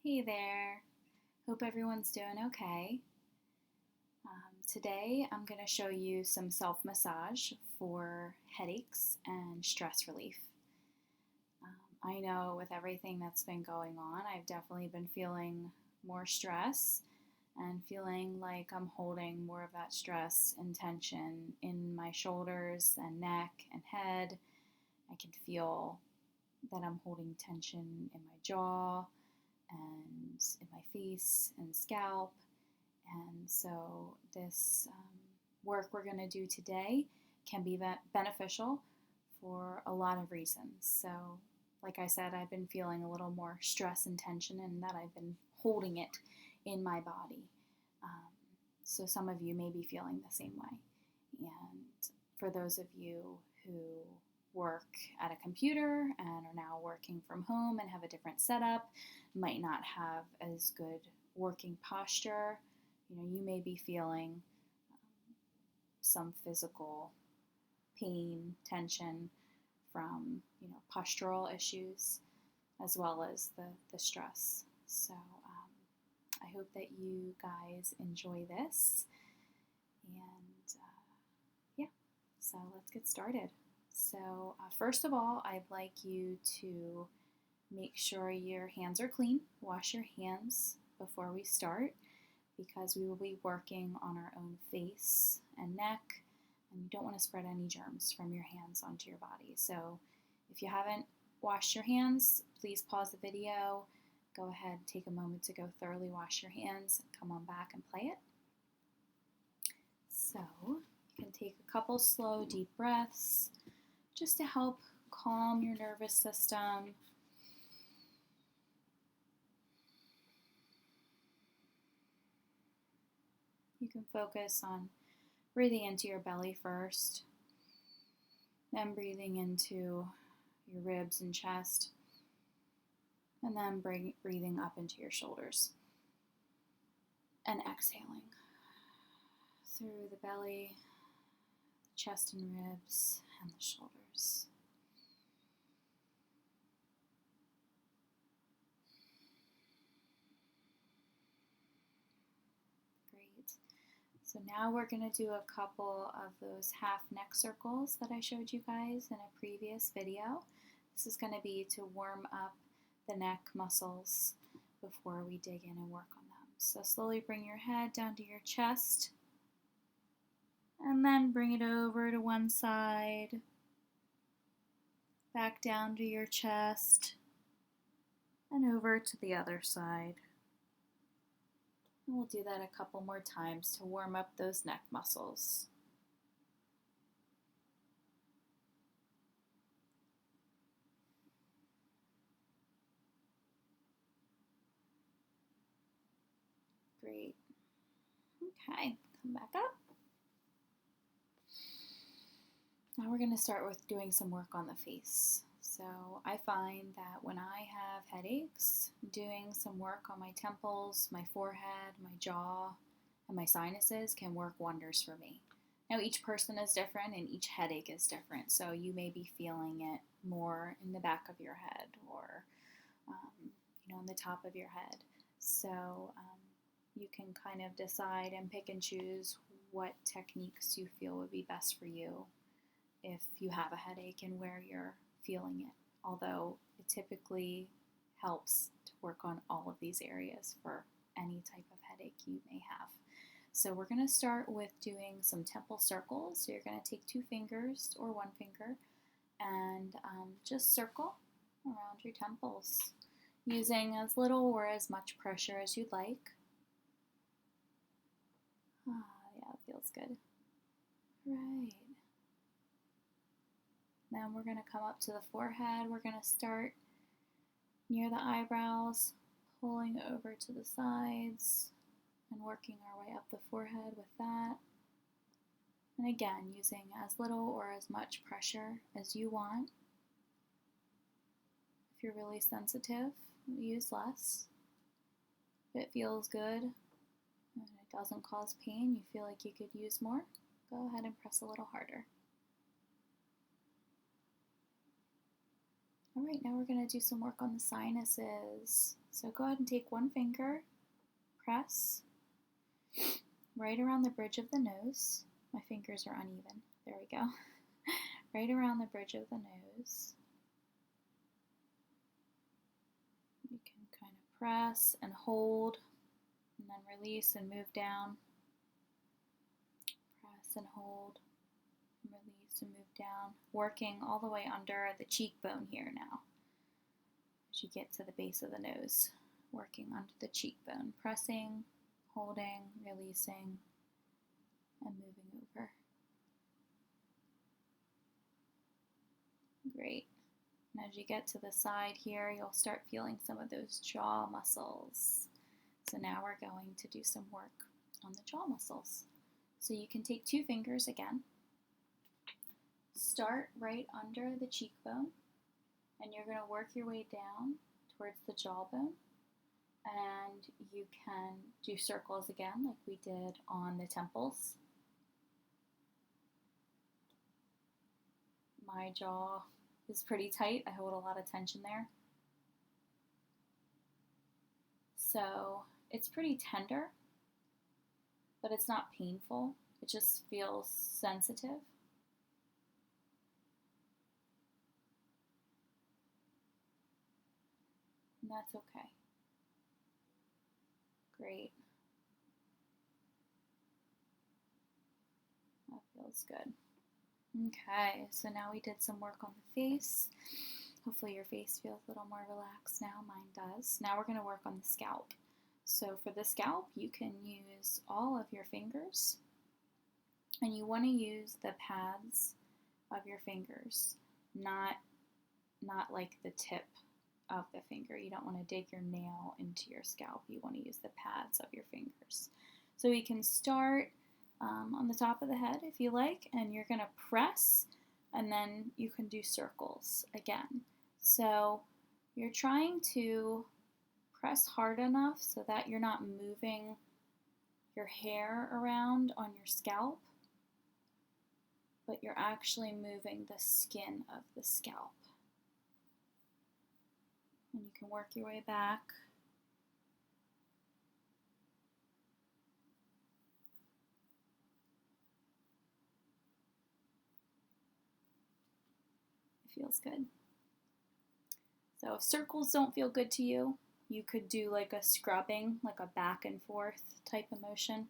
Hey there. Hope everyone's doing okay. Today I'm going to show you some self massage for headaches and stress relief. I know with everything that's been going on, I've definitely been feeling more stress and feeling like I'm holding more of that stress and tension in my shoulders and neck and head. I can feel that I'm holding tension in my jaw and in my face and scalp. And so, this work we're going to do today can be beneficial for a lot of reasons. So, like I said, I've been feeling a little more stress and tension, and that I've been holding it in my body. Um, so, some of you may be feeling the same way. And for those of you who work at a computer and are now working from home and have a different setup, might not have as good working posture. You may be feeling some physical pain, tension from, postural issues as well as the stress. So I hope that you guys enjoy this. And yeah, so let's get started. So first of all, I'd like you to make sure your hands are clean. Wash your hands before we start, because we will be working on our own face and neck, and you don't want to spread any germs from your hands onto your body. So if you haven't washed your hands, please pause the video, go ahead, take a moment to go thoroughly wash your hands, and come on back and play it. So you can take a couple slow, deep breaths just to help calm your nervous system. You can focus on breathing into your belly first, then breathing into your ribs and chest, and then breathing up into your shoulders. And exhaling through the belly, chest and ribs, and the shoulders. Great. So now we're going to do a couple of those half neck circles that I showed you guys in a previous video. This is going to be to warm up the neck muscles before we dig in and work on them. So slowly bring your head down to your chest, and then bring it over to one side, back down to your chest, and over to the other side. And we'll do that a couple more times to warm up those neck muscles. Great. Okay, come back up. Now we're going to start with doing some work on the face. So I find that when I have headaches, doing some work on my temples, my forehead, my jaw, and my sinuses can work wonders for me. Now each person is different and each headache is different, so you may be feeling it more in the back of your head or on the top of your head. So you can kind of decide and pick and choose what techniques you feel would be best for you if you have a headache and where you're feeling it, although it typically helps to work on all of these areas for any type of headache you may have. So we're going to start with doing some temple circles. So you're going to take 2 fingers or 1 finger and just circle around your temples, using as little or as much pressure as you'd like. Yeah, it feels good. Right. Then we're going to come up to the forehead. We're going to start near the eyebrows, pulling over to the sides, and working our way up the forehead with that. And again, using as little or as much pressure as you want. If you're really sensitive, use less. If it feels good and it doesn't cause pain, you feel like you could use more, go ahead and press a little harder. All right, now we're going to do some work on the sinuses. So go ahead and take one finger, press right around the bridge of the nose. My fingers are uneven. There we go. Right around the bridge of the nose. You can kind of press and hold, and then release and move down. Press and hold, and release and move down. Working all the way under the cheekbone here now. As you get to the base of the nose, working under the cheekbone. Pressing, holding, releasing, and moving over. Great. And as you get to the side here, you'll start feeling some of those jaw muscles. So now we're going to do some work on the jaw muscles. So you can take two fingers again. Start right under the cheekbone, and you're going to work your way down towards the jawbone. And you can do circles again like we did on the temples. My jaw is pretty tight. I hold a lot of tension there. So it's pretty tender, but it's not painful. It just feels sensitive. And that's okay. Great. That feels good. Okay, so now we did some work on the face. Hopefully your face feels a little more relaxed now. Mine does. Now we're going to work on the scalp. So for the scalp, you can use all of your fingers, and you want to use the pads of your fingers, not like the tip of the finger. You don't want to dig your nail into your scalp. You want to use the pads of your fingers. So we can start on the top of the head if you like, and you're going to press, and then you can do circles again. So you're trying to press hard enough so that you're not moving your hair around on your scalp, but you're actually moving the skin of the scalp. And you can work your way back. It feels good. So if circles don't feel good to you, you could do like a scrubbing, like a back and forth type of motion.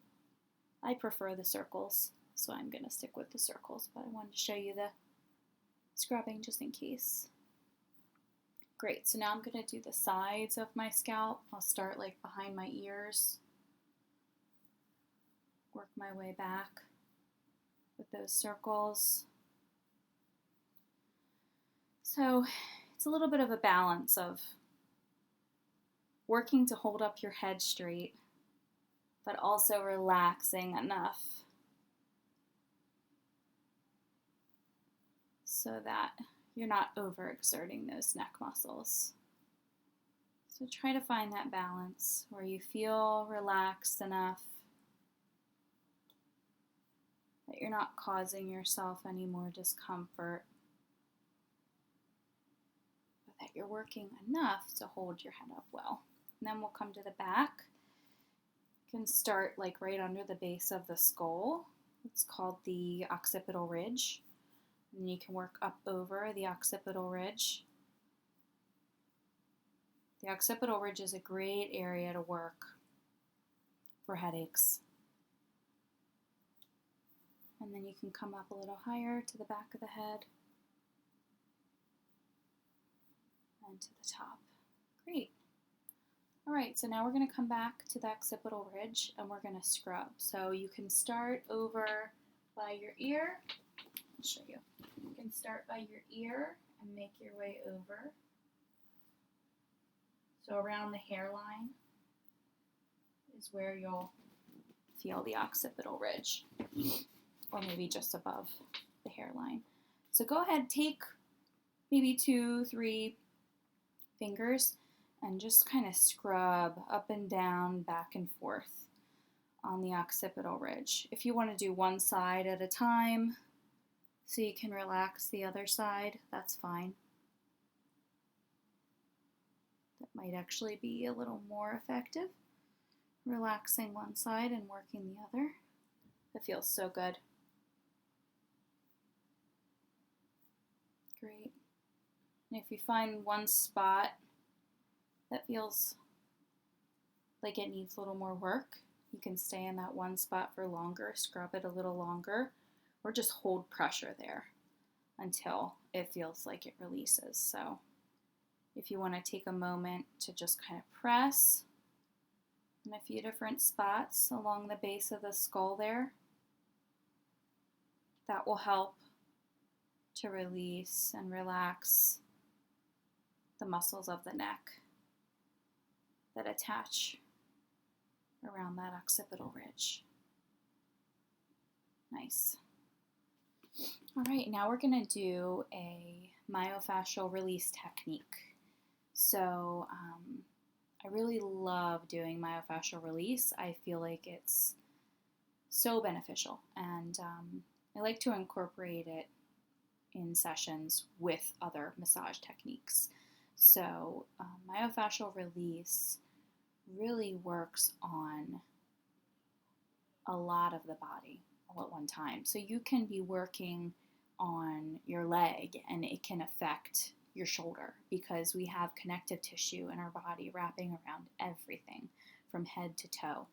I prefer the circles, so I'm going to stick with the circles, but I wanted to show you the scrubbing just in case. Great, so now I'm going to do the sides of my scalp. I'll start like behind my ears, work my way back with those circles. So it's a little bit of a balance of working to hold up your head straight, but also relaxing enough so that you're not overexerting those neck muscles. So try to find that balance where you feel relaxed enough that you're not causing yourself any more discomfort, but that you're working enough to hold your head up well. And then we'll come to the back. You can start like right under the base of the skull. It's called the occipital ridge. And you can work up over the occipital ridge. The occipital ridge is a great area to work for headaches. And then you can come up a little higher to the back of the head and to the top. Great. All right, so now we're going to come back to the occipital ridge and we're going to scrub. So you can start over by your ear. I'll show you. You can start by your ear and make your way over. So around the hairline is where you'll feel the occipital ridge, or maybe just above the hairline. So go ahead, take maybe 2-3 fingers and just kind of scrub up and down, back and forth on the occipital ridge. If you want to do one side at a time so you can relax the other side, that's fine. might actually be a little more effective. Relaxing one side and working the other. It feels so good. Great. And if you find one spot that feels like it needs a little more work, you can stay in that one spot for longer, scrub it a little longer, or just hold pressure there until it feels like it releases. So if you want to take a moment to just kind of press in a few different spots along the base of the skull there, that will help to release and relax the muscles of the neck that attach around that occipital ridge. Nice. All right, now we're going to do a myofascial release technique. So I really love doing myofascial release. I feel like it's so beneficial, and I like to incorporate it in sessions with other massage techniques. So myofascial release really works on a lot of the body all at one time. So you can be working on your leg and it can affect your shoulder because we have connective tissue in our body wrapping around everything from head to toe.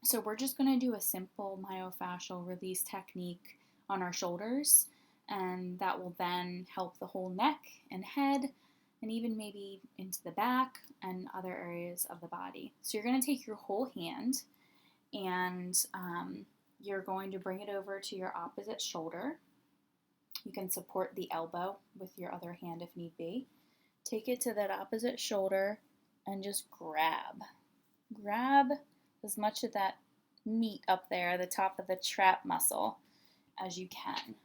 So we're just going to do a simple myofascial release technique on our shoulders, and that will then help the whole neck and head and even maybe into the back and other areas of the body. So you're going to take your whole hand and you're going to bring it over to your opposite shoulder. You can support the elbow with your other hand if need be. Take it to that opposite shoulder and just grab. Grab as much of that meat up there, the top of the trap muscle, as you can.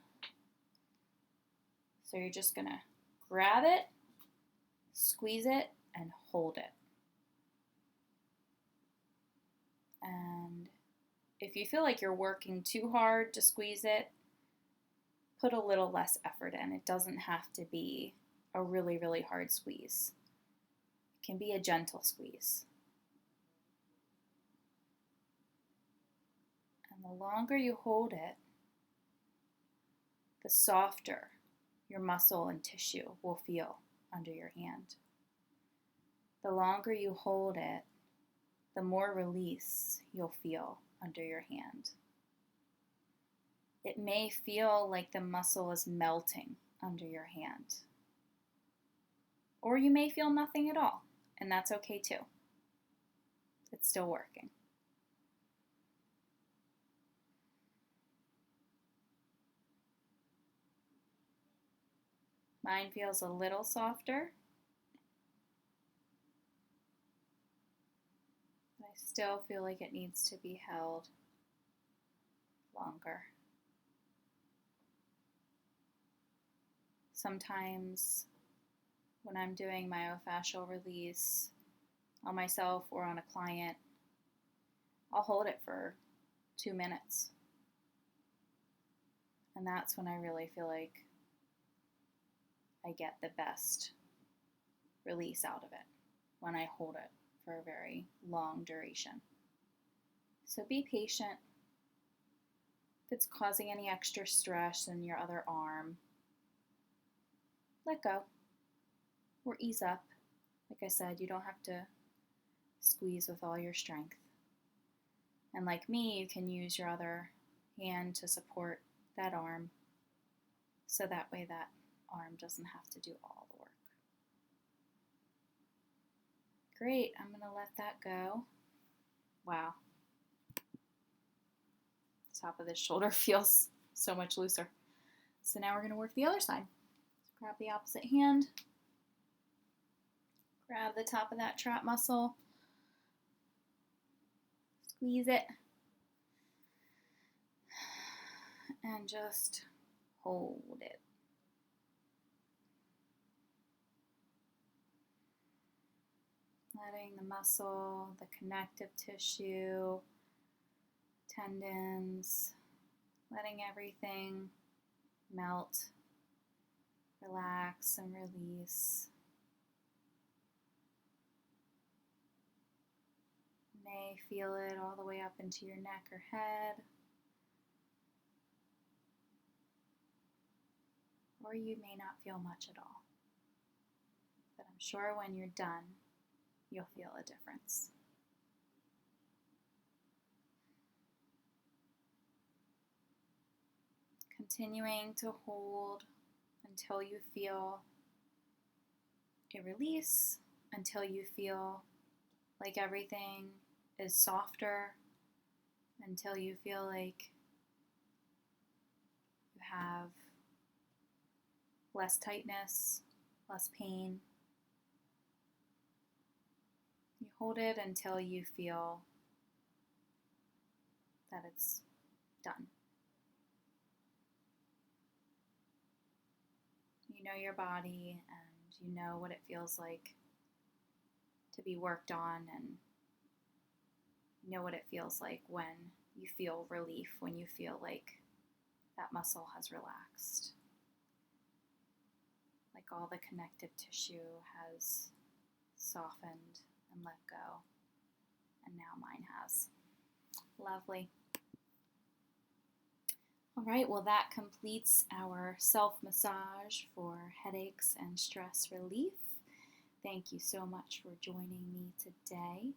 So you're just going to grab it, squeeze it, and hold it. And if you feel like you're working too hard to squeeze it, put a little less effort in. It doesn't have to be a really, really hard squeeze. It can be a gentle squeeze. And the longer you hold it, the softer your muscle and tissue will feel under your hand. The longer you hold it, the more release you'll feel under your hand. It may feel like the muscle is melting under your hand. Or you may feel nothing at all, and that's okay too. It's still working. Mine feels a little softer. I still feel like it needs to be held longer. Sometimes when I'm doing myofascial release on myself or on a client, I'll hold it for 2 minutes. And that's when I really feel like I get the best release out of it, when I hold it for a very long duration. So be patient. If it's causing any extra stress in your other arm, let go or ease up. Like I said, you don't have to squeeze with all your strength. And like me, you can use your other hand to support that arm, so that way that arm doesn't have to do all the work. Great, I'm going to let that go. Wow. The top of this shoulder feels so much looser. So now we're going to work the other side. Grab the opposite hand. Grab the top of that trap muscle. Squeeze it. And just hold it. Letting the muscle, the connective tissue, tendons, letting everything melt, relax, and release. may feel it all the way up into your neck or head. Or you may not feel much at all. But I'm sure when you're done, you'll feel a difference. Continuing to hold until you feel a release, until you feel like everything is softer, until you feel like you have less tightness, less pain. You hold it until you feel that it's done. You know your body and you know what it feels like to be worked on, and you know what it feels like when you feel relief, when you feel like that muscle has relaxed, like all the connective tissue has softened and let go, and now mine has. Lovely. All right, well, that completes our self-massage for headaches and stress relief. Thank you so much for joining me today.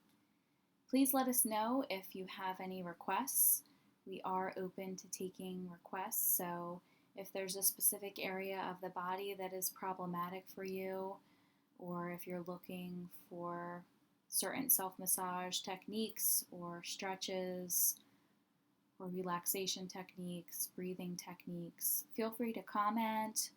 Please let us know if you have any requests. We are open to taking requests, so if there's a specific area of the body that is problematic for you, or if you're looking for certain self-massage techniques or stretches or relaxation techniques, breathing techniques, feel free to comment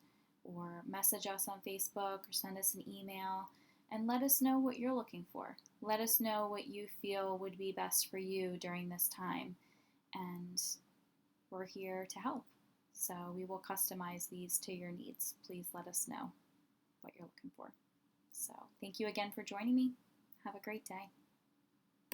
or message us on Facebook or send us an email and let us know what you're looking for. Let us know what you feel would be best for you during this time, and we're here to help. So we will customize these to your needs. Please let us know what you're looking for. So thank you again for joining me. Have a great day.